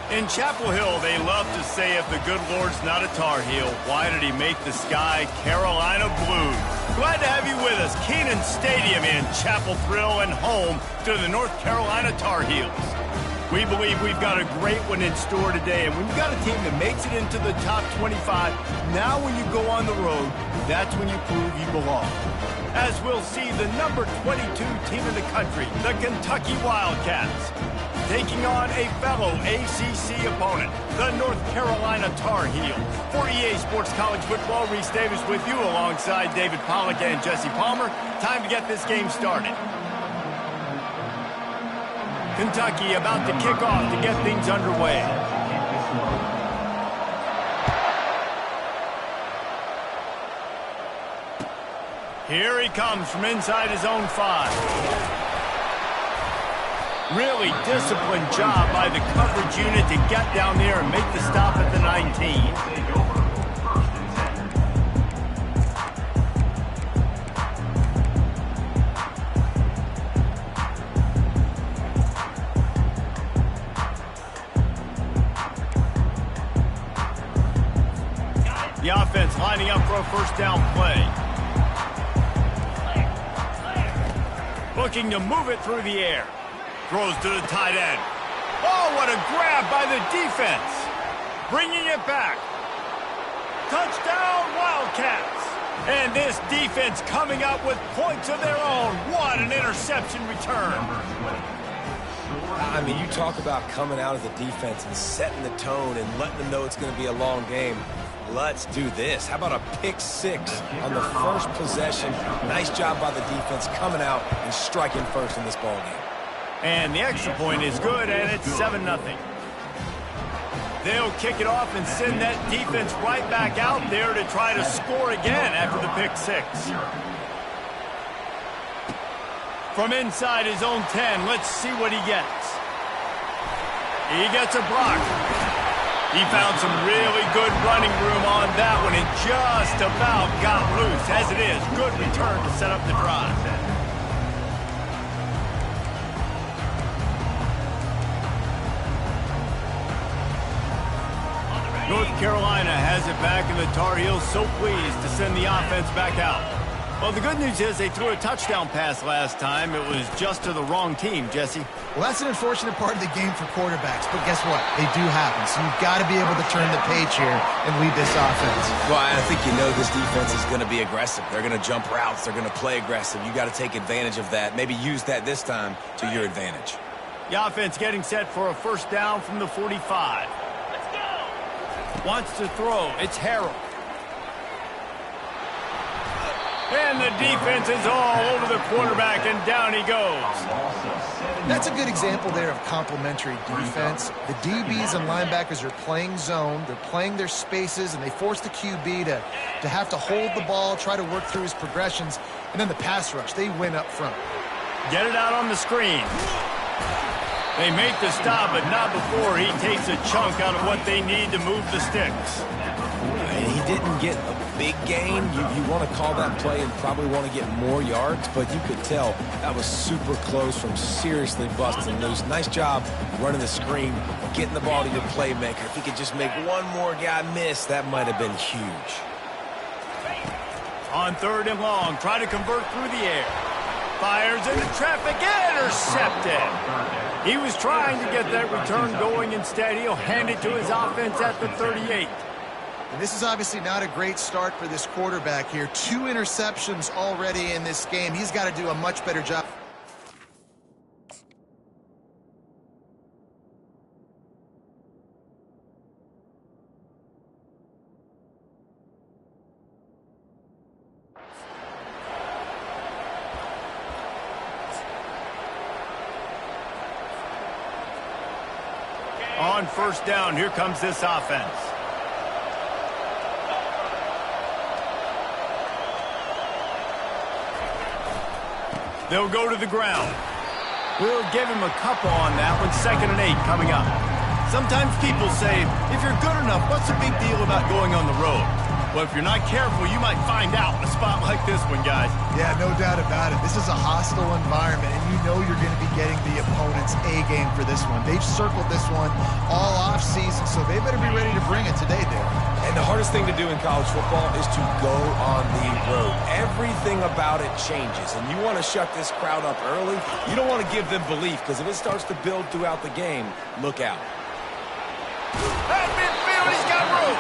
In Chapel Hill, they love to say if the good Lord's not a Tar Heel, why did he make the sky Carolina blue? Glad to have you with us. Kenan Stadium in Chapel Thrill and home to the North Carolina Tar Heels. We believe we've got a great one in store today, and when you've got a team that makes it into the top 25, now when you go on the road, that's when you prove you belong. As we'll see the number 22 team in the country, the Kentucky Wildcats, taking on a fellow ACC opponent, the North Carolina Tar Heels. For EA Sports College Football, Reese Davis with you alongside David Pollack and Jesse Palmer. Time to get this game started. Kentucky about to kick off to get things underway. Here he comes from inside his own 5. Really disciplined job by the coverage unit to get down there and make the stop at the 19. The offense lining up for a first down play. Looking to move it through the air. Throws to the tight end. Oh, what a grab by the defense. Bringing it back. Touchdown, Wildcats. And this defense coming up with points of their own. What an interception return. I mean, you talk about coming out as a defense and setting the tone and letting them know it's going to be a long game. Let's do this. How about a pick 6 on the first possession? Nice job by the defense coming out and striking first in this ball game. And the extra point is good, and it's 7-0. They'll kick it off and send that defense right back out there to try to score again after the pick 6. From inside his own 10, let's see what he gets. He gets a block. He found some really good running room on that one and just about got loose. As it is, good return to set up the drive. North Carolina has it back, and the Tar Heels so pleased to send the offense back out. Well, the good news is they threw a touchdown pass last time. It was just to the wrong team, Jesse. Well, that's an unfortunate part of the game for quarterbacks, but guess what? They do happen, so you've got to be able to turn the page here and lead this offense. Well, I think you know this defense is going to be aggressive. They're going to jump routes. They're going to play aggressive. You got to take advantage of that. Maybe use that this time to your advantage. The offense getting set for a first down from the 45. Wants to throw. It's Harrell. And the defense is all over the quarterback, and down he goes. That's a good example there of complementary defense. The DBs and linebackers are playing zone. They're playing their spaces, and they force the QB to have to hold the ball, try to work through his progressions. And then the pass rush, they win up front. Get it out on the screen. They make the stop, but not before he takes a chunk out of what they need to move the sticks. And he didn't get a big gain. You want to call that play and probably want to get more yards, but you could tell that was super close from seriously busting loose. Nice job running the screen, getting the ball to your playmaker. If he could just make one more guy miss, that might have been huge. On 3rd and long, try to convert through the air. Fires into traffic, intercepted. He was trying to get that return going. Instead, he'll hand it to his offense at the 38. And this is obviously not a great start for this quarterback here. 2 interceptions already in this game. He's got to do a much better job. On first down, here comes this offense. They'll go to the ground. We'll give him a couple on that one. 2nd and 8 coming up. Sometimes people say, if you're good enough, what's the big deal about going on the road? Well, if you're not careful, you might find out in a spot like this one, guys. Yeah, no doubt about it. This is a hostile environment, and you know you're going to be getting the opponent's A-game for this one. They've circled this one all off-season, so they better be ready to bring it today, Dave. And the hardest thing to do in college football is to go on the road. Everything about it changes, and you want to shut this crowd up early. You don't want to give them belief, because if it starts to build throughout the game, look out. At midfield, he's got room.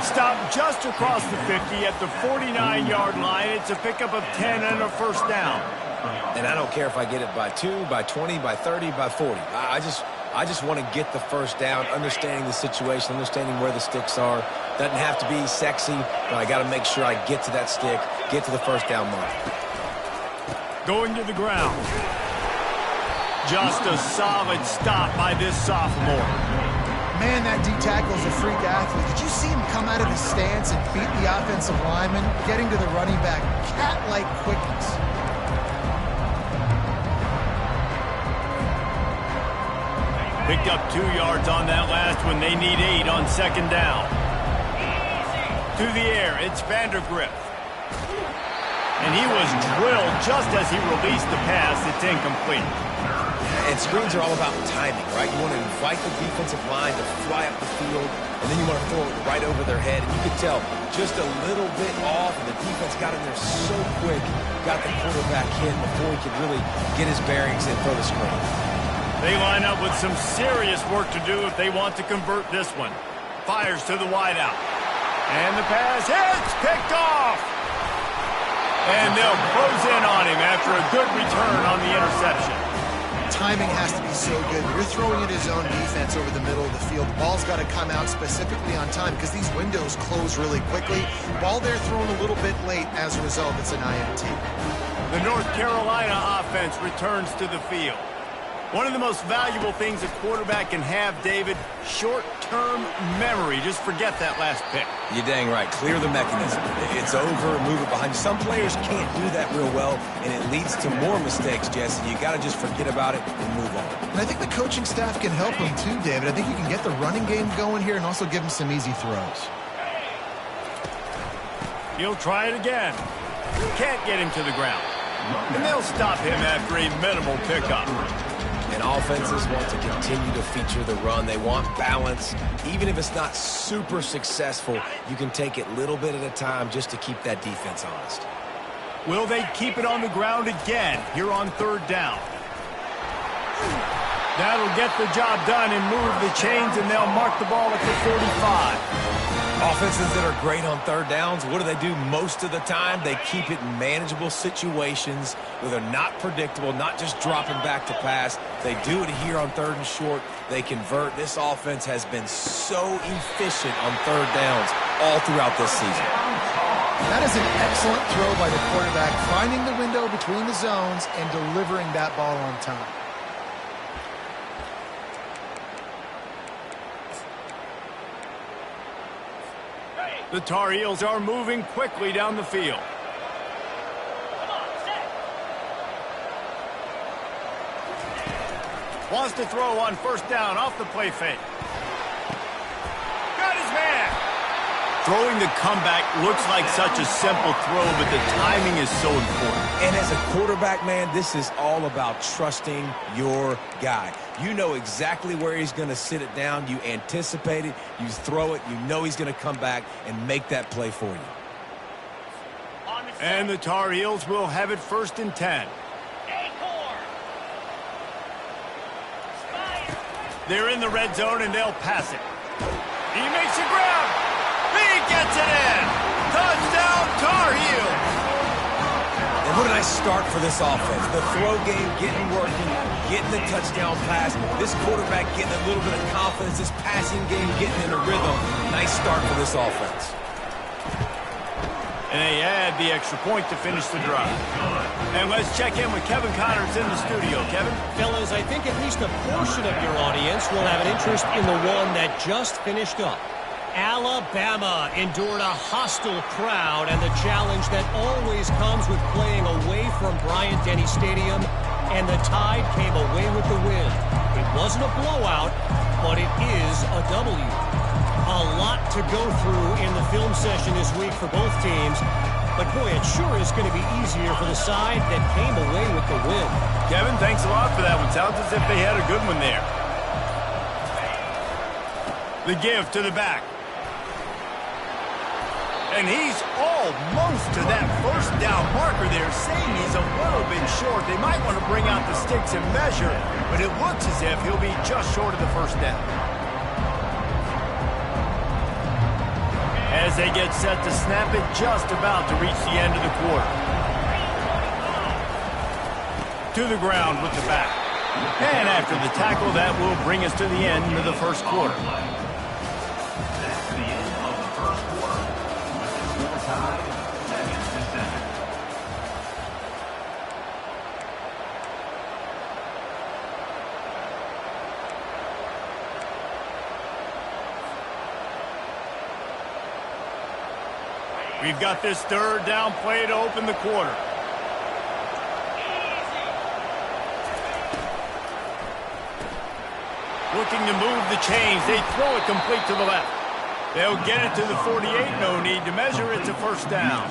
Stop just across the 50 at the 49-yard line. It's a pickup of 10 and a first down. And I don't care if I get it by 2, by 20, by 30, by 40. I just want to get the first down, understanding the situation, understanding where the sticks are. Doesn't have to be sexy, but I got to make sure I get to that stick, get to the first down mark. Going to the ground. Just a solid stop by this sophomore. Man, that D-tackle's a freak athlete. Did you see him come out of his stance and beat the offensive lineman, getting to the running back? Cat-like quickness. Picked up 2 yards on that last one. They need 8 on 2nd down. To the air, it's Vandergrift. And he was drilled just as he released the pass. It's incomplete. And screens are all about timing, right? You want to invite the defensive line to fly up the field, and then you want to throw it right over their head. And you could tell just a little bit off, and the defense got in there so quick, got the quarterback hit before he could really get his bearings and throw the screen. They line up with some serious work to do if they want to convert this one. Fires to the wideout. And the pass hits, picked off. And they'll close in on him after a good return on the interception. Timing has to be so good. You're throwing at his own defense over the middle of the field. The ball's got to come out specifically on time because these windows close really quickly. Ball there thrown a little bit late. As a result, it's an INT. The North Carolina offense returns to the field. One of the most valuable things a quarterback can have, David, short-term memory. Just forget that last pick. You're dang right. Clear the mechanism. It's over, move it behind you. Some players can't do that real well, and it leads to more mistakes, Jesse. You got to just forget about it and move on. And I think the coaching staff can help him too, David. I think you can get the running game going here and also give him some easy throws. He'll try it again. Can't get him to the ground. And they'll stop him after a minimal pickup. And offenses want to continue to feature the run. They want balance. Even if it's not super successful, you can take it little bit at a time just to keep that defense honest. Will they keep it on the ground again here on 3rd down? That'll get the job done and move the chains, and they'll mark the ball at the 45. Offenses that are great on 3rd downs, what do? Most of the time, they keep it in manageable situations where they're not predictable, not just dropping back to pass. They do it here on 3rd and short. They convert. This offense has been so efficient on 3rd downs all throughout this season. That is an excellent throw by the quarterback, finding the window between the zones and delivering that ball on time. The Tar Heels are moving quickly down the field. Wants to throw on 1st down off the play fake. Got his man. Throwing the comeback looks like such a simple throw, but the timing is so important. And as a quarterback, man, this is all about trusting your guy. You know exactly where he's going to sit it down. You anticipate it. You throw it. You know he's going to come back and make that play for you. And the Tar Heels will have it 1st and 10. They're in the red zone, and they'll pass it. He makes a grab. He gets it in. Touchdown, Tar Heels. And what a nice start for this offense. The throw game getting working, getting the touchdown pass. This quarterback getting a little bit of confidence. This passing game getting in a rhythm. Nice start for this offense. And they add the extra point to finish the drive. And let's check in with Kevin Connors in the studio. Kevin? Fellas, I think at least a portion of your audience will have an interest in the one that just finished up. Alabama endured a hostile crowd and the challenge that always comes with playing away from Bryant-Denny Stadium, and the Tide came away with the win. It wasn't a blowout, but it is a W. A lot to go through in the film session this week for both teams, but boy, it sure is going to be easier for the side that came away with the win. Kevin, thanks a lot for that one. Sounds as if they had a good one there. The give to the back. And he's almost to that first down marker there, saying he's a little bit short. They might want to bring out the sticks and measure, but it looks as if he'll be just short of the first down. As they get set to snap it, just about to reach the end of the quarter. To the ground with the back. And after the tackle, that will bring us to the end of the first quarter. We've got this third down play to open the quarter. Looking to move the chains. They throw it complete to the left. They'll get it to the 48. No need to measure. It's a first down.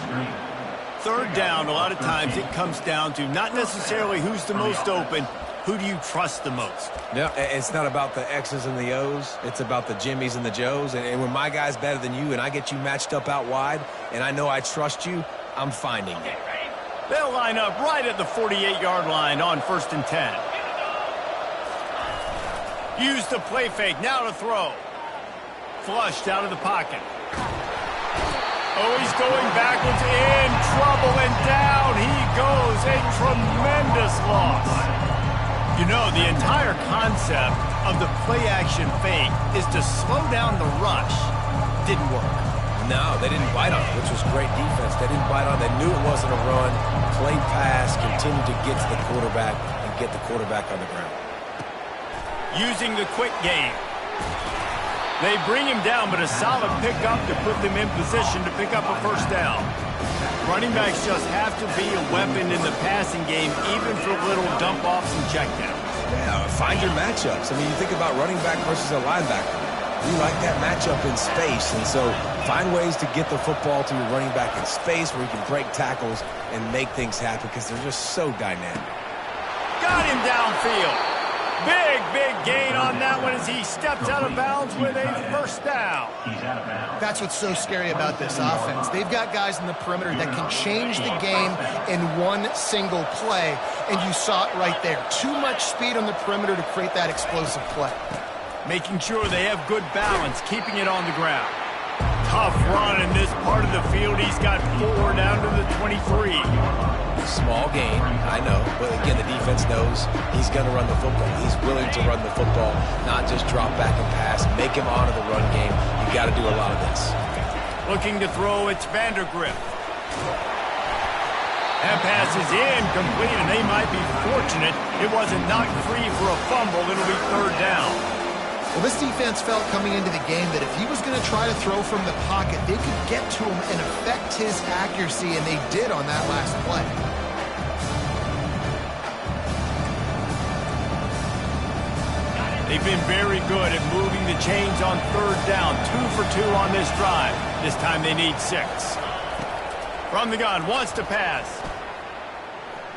Third down, a lot of times it comes down to not necessarily who's the most open, who do you trust the most? No, it's not about the X's and the O's. It's about the Jimmies and the Joes. And when my guy's better than you and I get you matched up out wide and I know I trust you, I'm finding you. They'll line up right at the 48-yard line on 1st and 10. Use the play fake. Now to throw. Flushed out of the pocket. Oh, he's going backwards, in trouble, and down he goes. A tremendous loss. You know, the entire concept of the play-action fake is to slow down the rush. Didn't work. No, they didn't bite on it, which was great defense. They didn't bite on it. They knew it wasn't a run. Play pass, continued to get to the quarterback and get the quarterback on the ground. Using the quick game. They bring him down, but a solid pickup to put them in position to pick up a first down. Running backs just have to be a weapon in the passing game, even for little dump-offs and checkdowns. Yeah, find your matchups. I mean, you think about running back versus a linebacker. You like that matchup in space, and so find ways to get the football to your running back in space where you can break tackles and make things happen because they're just so dynamic. Got him downfield. Big gain on that one as he steps out of bounds with a first down. That's what's so scary about this offense. They've got guys in the perimeter that can change the game in one single play, and you saw it right there. Too much speed on the perimeter to create that explosive play. Making sure they have good balance, keeping it on the ground. Tough run in this part of the field. He's got 4 down to the 23. Small gain, I know, but again, the defense knows he's going to run the football. He's willing to run the football, not just drop back and pass, make him honor the run game. You got to do a lot of this. Looking to throw, it's Vandergrift. That pass is incomplete, and they might be fortunate it wasn't knocked free for a fumble. It'll be third down. Well, this defense felt coming into the game that if he was going to try to throw from the pocket, they could get to him and affect his accuracy, and they did on that last play. They've been very good at moving the chains on third down. 2 for 2 on this drive. This time they need 6. From the gun, wants to pass.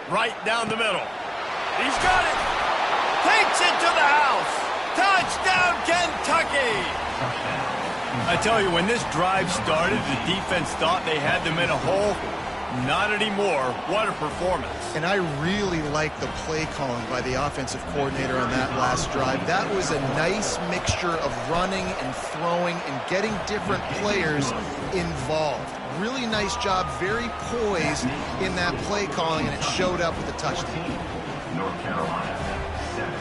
Right down the middle. He's got it. Takes it to the house. Touchdown, Kentucky! I tell you, when this drive started, the defense thought they had them in a hole. Not anymore. What a performance. And I really like the play calling by the offensive coordinator on that last drive. That was a nice mixture of running and throwing and getting different players involved. Really nice job, very poised in that play calling, and it showed up with a touchdown. North Carolina, center.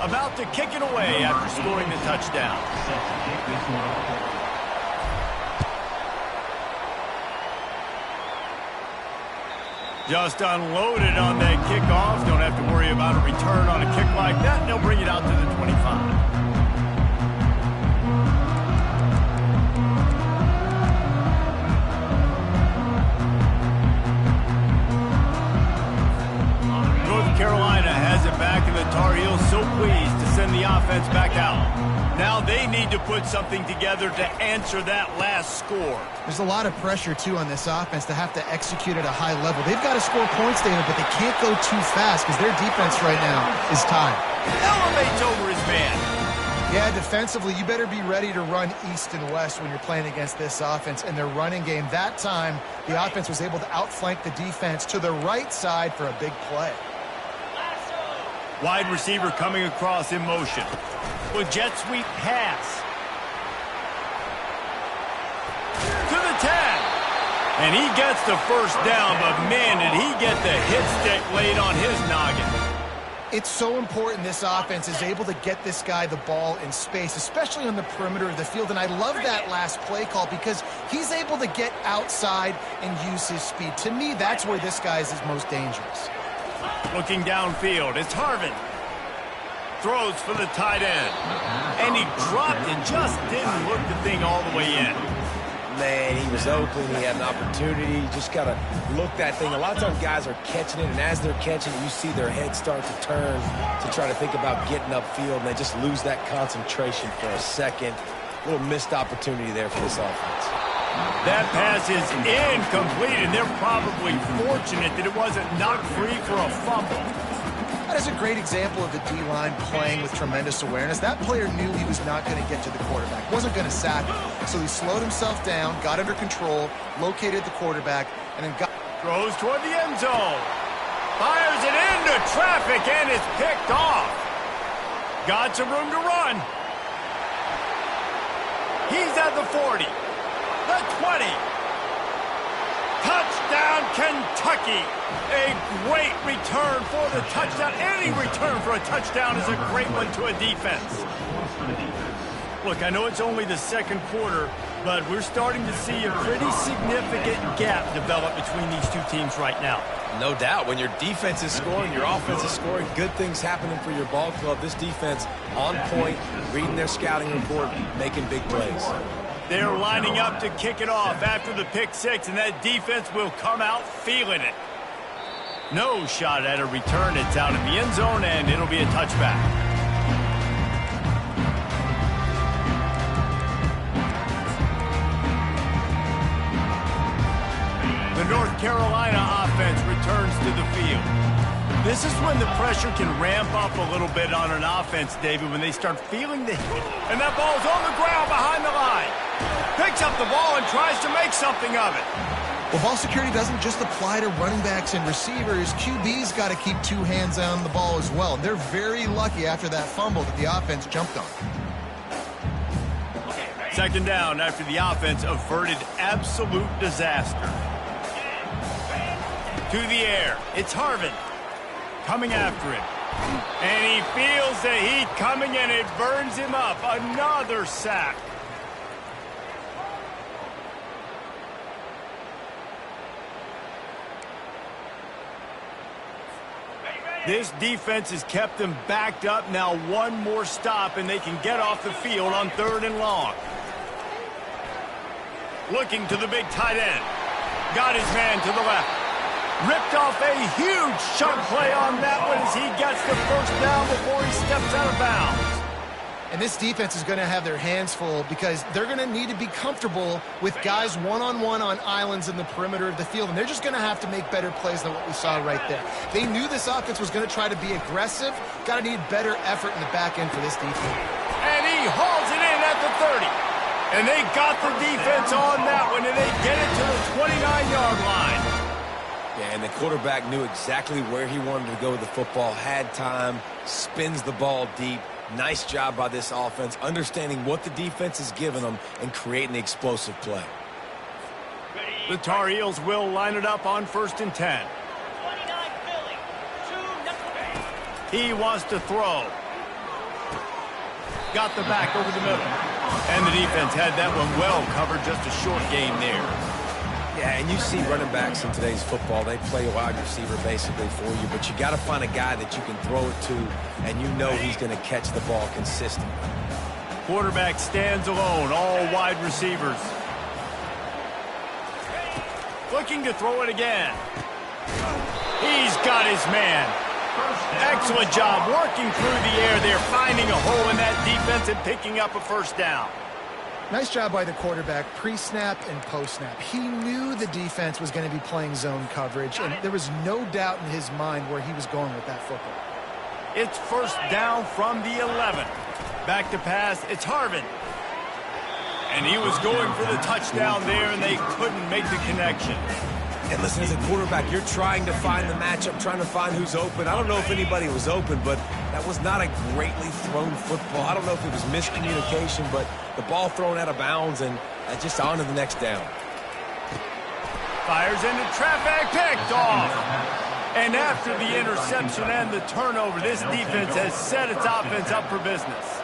About to kick it away after scoring the touchdown. Set to kick this one off. Just unloaded on that kickoff. Don't have to worry about a return on a kick like that. They'll bring it out to the 25. North Carolina has it back, and the Tar Heels so pleased to send the offense back out. Now they need to put something together to answer that last score. There's a lot of pressure, too, on this offense to have to execute at a high level. They've got to score points, David, but they can't go too fast because their defense right now is tied. Elevates over his man. Yeah, defensively, you better be ready to run east and west when you're playing against this offense. In their running game, that time, the offense was able to outflank the defense to the right side for a big play. Wide receiver coming across in motion. With jet sweep pass. To the 10. And he gets the first down, but man, did he get the hit stick laid on his noggin. It's so important this offense is able to get this guy the ball in space, especially on the perimeter of the field. And I love that last play call because he's able to get outside and use his speed. To me, that's where this guy is his most dangerous. Looking downfield, it's Harvin. Throws for the tight end. And he dropped it, just didn't look the thing all the way in. Man, he was open. He had an opportunity. You just got to look that thing. A lot of times guys are catching it, and as they're catching it, you see their head start to turn to try to think about getting upfield, and they just lose that concentration for a second. A little missed opportunity there for this offense. That pass is incomplete, and they're probably fortunate that it wasn't knocked free for a fumble. That is a great example of the D-line playing with tremendous awareness. That player knew he was not going to get to the quarterback, wasn't going to sack him. So he slowed himself down, got under control, located the quarterback, and then got... Throws toward the end zone. Fires it into traffic, and it's picked off. Got some room to run. He's at the 40. The 20. Touchdown, Kentucky. A great return for the touchdown. Any return for a touchdown is a great one to a defense. Look, I know it's only the second quarter, but we're starting to see a pretty significant gap develop between these two teams right now. No doubt. When your defense is scoring, your offense is scoring, good things happening for your ball club. This defense on point, reading their scouting report, making big plays. They're lining up to kick it off after the pick six, and that defense will come out feeling it. No shot at a return. It's out in the end zone, and it'll be a touchback. The North Carolina offense returns to the field. This is when the pressure can ramp up a little bit on an offense, David, when they start feeling the hit. And that ball's on the ground behind the line. Picks up the ball and tries to make something of it. Well, ball security doesn't just apply to running backs and receivers. QB's got to keep two hands on the ball as well. And they're very lucky after that fumble that the offense jumped on. Second down after the offense averted absolute disaster. To the air. It's Harvin. Coming after him. And he feels the heat coming, and it burns him up. Another sack. This defense has kept them backed up. Now one more stop, and they can get off the field on 3rd and long. Looking to the big tight end. Got his man to the left. Ripped off a huge chunk play on that one as he gets the first down before he steps out of bounds. And this defense is going to have their hands full because they're going to need to be comfortable with guys one-on-one on islands in the perimeter of the field. And they're just going to have to make better plays than what we saw right there. They knew this offense was going to try to be aggressive. Got to need better effort in the back end for this defense. And he hauls it in at the 30. And they got the defense on that one, and they get it to the 29-yard line. Yeah, and the quarterback knew exactly where he wanted to go with the football, had time, spins the ball deep. Nice job by this offense, understanding what the defense is giving them and creating the explosive play. The Tar Heels will line it up on 1st and 10. He wants to throw. Got the back over the middle. And the defense had that one well covered, just a short gain there. Yeah, and you see running backs in today's football, they play a wide receiver basically for you, but you got to find a guy that you can throw it to, and you know he's going to catch the ball consistently. Quarterback stands alone, all wide receivers. Looking to throw it again. He's got his man. Excellent job working through the air there, finding a hole in that defense and picking up a 1st down. Nice job by the quarterback, pre-snap and post-snap. He knew the defense was going to be playing zone coverage, and there was no doubt in his mind where he was going with that football. It's 1st down from the 11. Back to pass, it's Harvin. And he was going for the touchdown there, and they couldn't make the connection. And listen, as a quarterback, you're trying to find the matchup, trying to find who's open. I don't know if anybody was open, but that was not a greatly thrown football. I don't know if it was miscommunication, but the ball thrown out of bounds and just on to the next down. Fires into traffic, picked off. And after the interception and the turnover, this defense has set its offense up for business.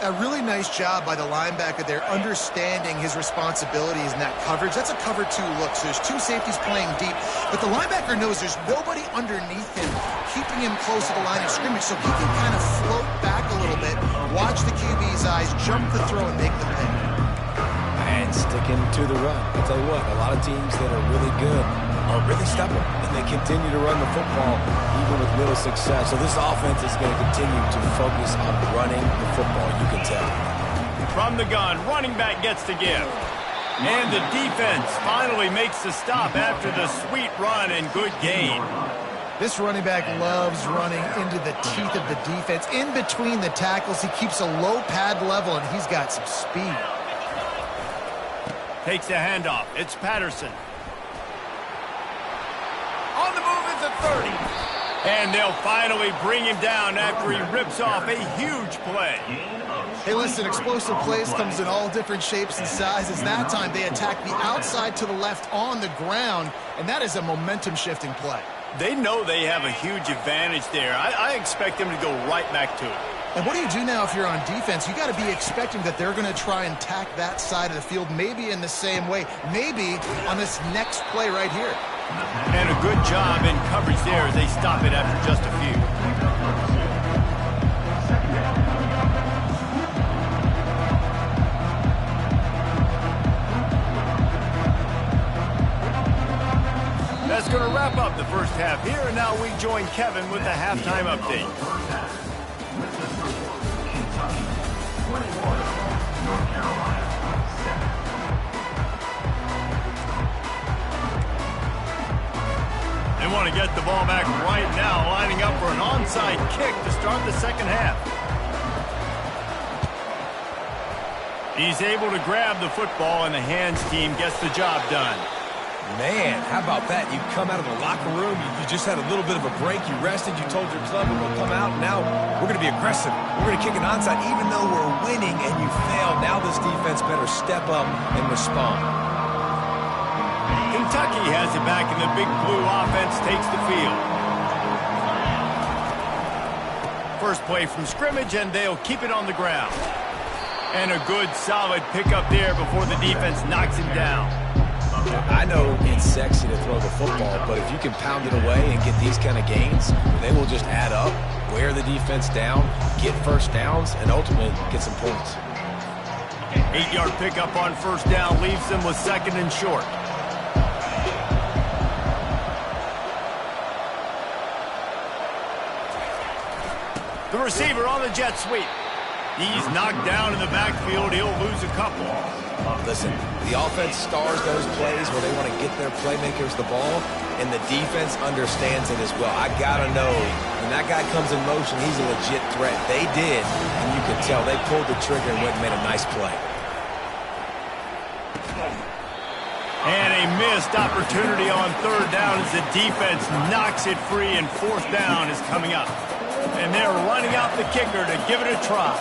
A really nice job by the linebacker there, understanding his responsibilities in that coverage. That's a cover 2 look, so there's 2 safeties playing deep, but the linebacker knows there's nobody underneath him, keeping him close to the line of scrimmage, so he can kind of float back a little bit, watch the QB's eyes, jump the throw, and make the pay. And sticking to the run. I'll tell you what, a lot of teams that are really good are really stubborn, and they continue to run the football even with little success. So this offense is going to continue to focus on running the football, you can tell. From the gun, running back gets to give. And the defense finally makes the stop after the sweet run and good gain. This running back loves running into the teeth of the defense. In between the tackles, he keeps a low pad level, and he's got some speed. Takes the handoff. It's Patterson. On the move at the 30. And they'll finally bring him down after he rips off a huge play. Hey, listen, explosive plays comes in all different shapes and sizes. That time they attack the outside to the left on the ground, and that is a momentum-shifting play. They know they have a huge advantage there. I expect them to go right back to it. And what do you do now if you're on defense? You got to be expecting that they're going to try and tack that side of the field, maybe in the same way, maybe on this next play right here. And a good job in coverage there as they stop it after just a few. That's going to wrap up the first half here, and now we join Kevin with the halftime update. They want to get the ball back right now, lining up for an onside kick to start the second half. He's able to grab the football, and the hands team gets the job done. Man, how about that? You come out of the locker room, you just had a little bit of a break, you rested, you told your club we're going to come out, and now we're going to be aggressive. We're going to kick an onside, even though we're winning and you failed. Now this defense better step up and respond. Kentucky has it back, and the big blue offense takes the field. First play from scrimmage, and they'll keep it on the ground. And a good, solid pickup there before the defense knocks him down. I know it's sexy to throw the football, but if you can pound it away and get these kind of gains, they will just add up, wear the defense down, get first downs, and ultimately get some points. 8-yard pickup on first down leaves them with second and short. The receiver on the jet sweep. He's knocked down in the backfield. He'll lose a couple. Listen, the offense stars those plays where they want to get their playmakers the ball, and the defense understands it as well. I got to know when that guy comes in motion, he's a legit threat. They did, and you can tell they pulled the trigger and went and made a nice play. And a missed opportunity on third down as the defense knocks it free, and fourth down is coming up. And they're running out the kicker to give it a try.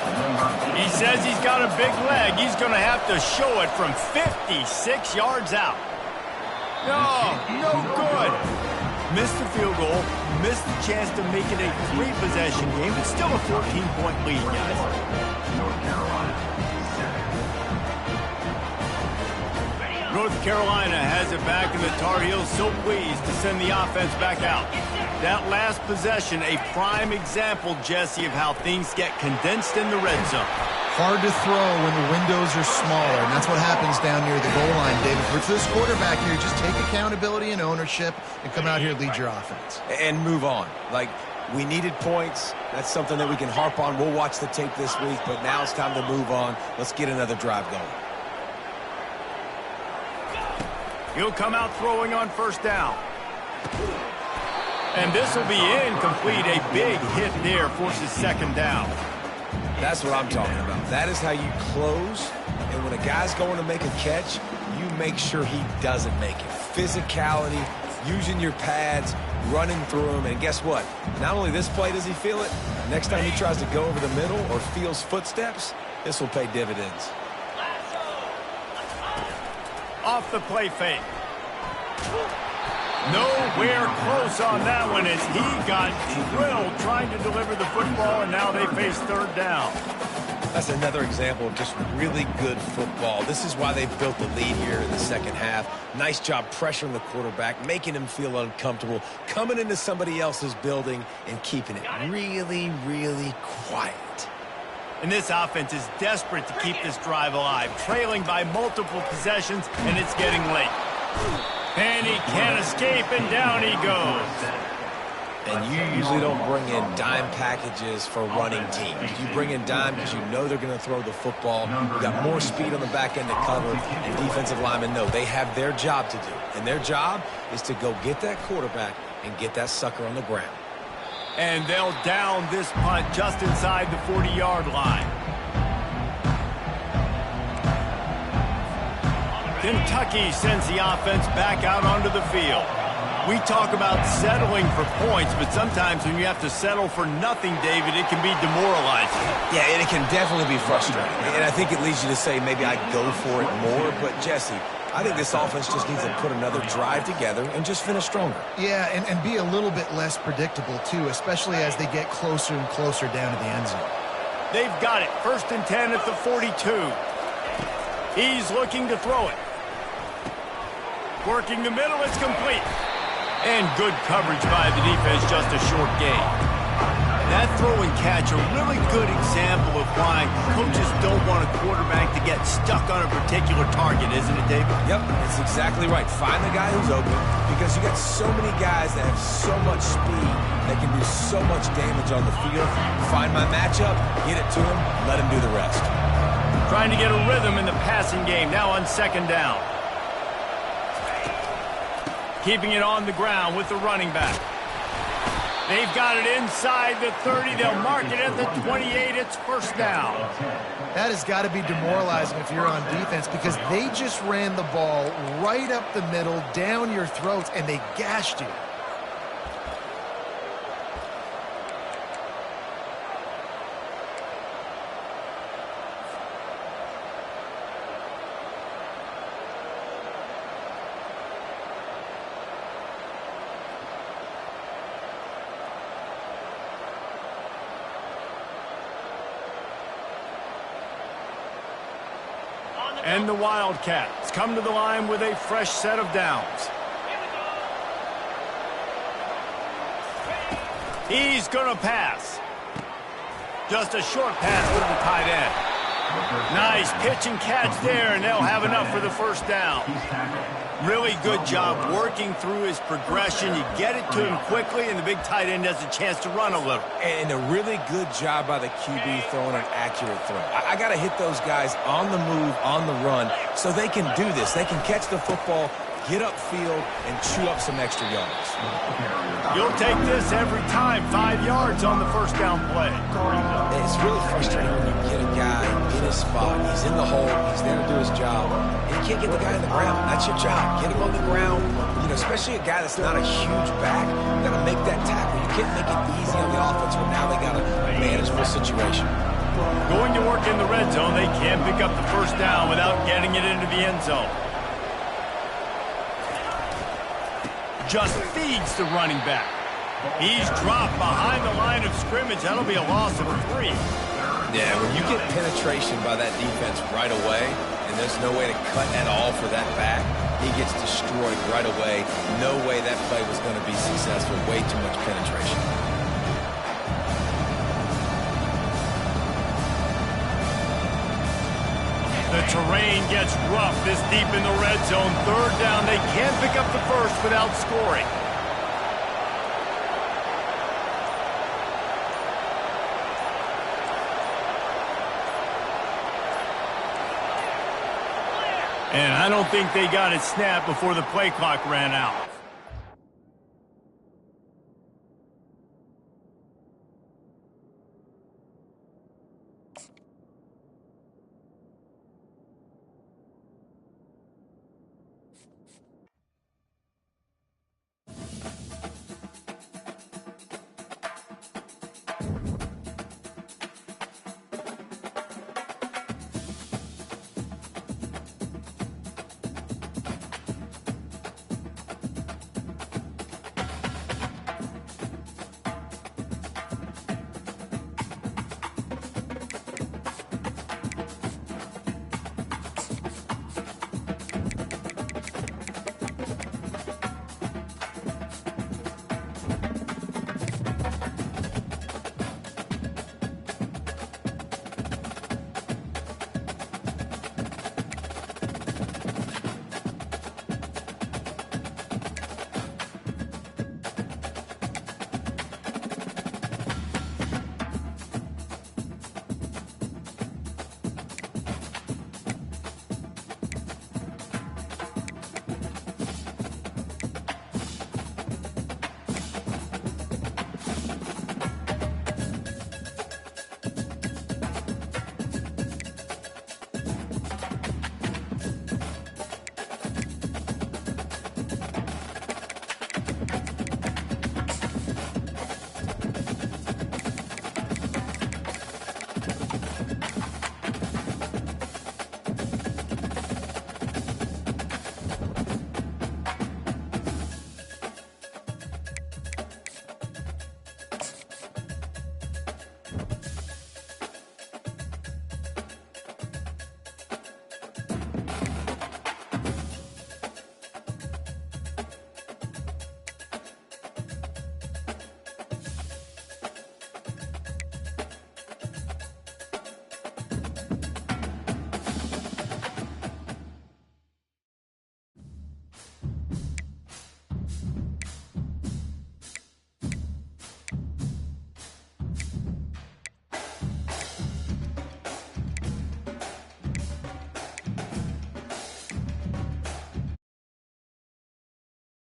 He says he's got a big leg. He's going to have to show it from 56 yards out. No good. Missed the field goal, missed the chance to make it a three-possession game, but still a 14-point lead, guys. North Carolina, 7. North Carolina has it back, and the Tar Heels so pleased to send the offense back out. That last possession, a prime example, Jesse, of how things get condensed in the red zone. Hard to throw when the windows are smaller, and that's what happens down near the goal line, David. For this quarterback here, just take accountability and ownership and come out here and lead your offense. And move on. Like, we needed points. That's something that we can harp on. We'll watch the tape this week, but now it's time to move on. Let's get another drive going. He'll come out throwing on first down. And this will be incomplete. A big hit there forces second down. That's what I'm talking about. That is how you close. And when a guy's going to make a catch, you make sure he doesn't make it. Physicality, using your pads, running through them. And guess what? Not only this play does he feel it, next time he tries to go over the middle or feels footsteps, this will pay dividends. Off the play fake. Nowhere close on that one as he got drilled trying to deliver the football, and now they face third down. That's another example of just really good football. This is why they've built the lead here in the second half. Nice job pressuring the quarterback, making him feel uncomfortable, coming into somebody else's building and keeping it really, really quiet. And this offense is desperate to keep this drive alive, trailing by multiple possessions, and it's getting late. And he can't escape, and down he goes. And you usually don't bring in dime packages for running teams. You bring in dime because you know they're going to throw the football. You got more speed on the back end to cover, and defensive linemen know they have their job to do. And their job is to go get that quarterback and get that sucker on the ground. And they'll down this punt just inside the 40-yard line. Kentucky sends the offense back out onto the field. We talk about settling for points, but sometimes when you have to settle for nothing, David, it can be demoralizing. Yeah, and it can definitely be frustrating. And I think it leads you to say maybe I'd go for it more. But, Jesse, I think this offense just needs to put another drive together and just finish stronger. Yeah, and be a little bit less predictable, too, especially as they get closer and closer down to the end zone. They've got it. 1st and 10 at the 42. He's looking to throw it. Working the middle, it's complete. And good coverage by the defense, just a short gain. That throw and catch, a really good example of why coaches don't want a quarterback to get stuck on a particular target, isn't it, David? Yep, it's exactly right. Find the guy who's open, because you got so many guys that have so much speed that can do so much damage on the field. Find my matchup, get it to him, let him do the rest. Trying to get a rhythm in the passing game, now on second down. Keeping it on the ground with the running back. They've got it inside the 30. They'll mark it at the 28. It's first down. That has got to be demoralizing if you're on defense, because they just ran the ball right up the middle, down your throats, and they gashed you. And the Wildcats come to the line with a fresh set of downs. He's going to pass. Just a short pass to the tight end. Nice pitch and catch there, and they'll have enough for the first down. Really good job working through his progression. You get it to him quickly, and the big tight end has a chance to run a little. And a really good job by the QB throwing an accurate throw. I got to hit those guys on the move, on the run, so they can do this. They can catch the football, get upfield, and chew up some extra yards. You'll take this every time. 5 yards on the first down play. It's really frustrating when you get a guy in his spot. He's in the hole. He's there to do his job. And you can't get the guy on the ground. That's your job. Get him on the ground. You know, especially a guy that's not a huge back. You got to make that tackle. You can't make it easy on the offense when now they got a manageable situation. Going to work in the red zone, they can't pick up the first down without getting it into the end zone. Just feeds the running back. He's dropped behind the line of scrimmage. That'll be a loss of 3. Yeah, when you get penetration by that defense right away, and there's no way to cut at all for that back, he gets destroyed right away. No way that play was going to be successful. Way too much penetration. The terrain gets rough this deep in the red zone. Third down, they can't pick up the first without scoring. And I don't think they got it snapped before the play clock ran out.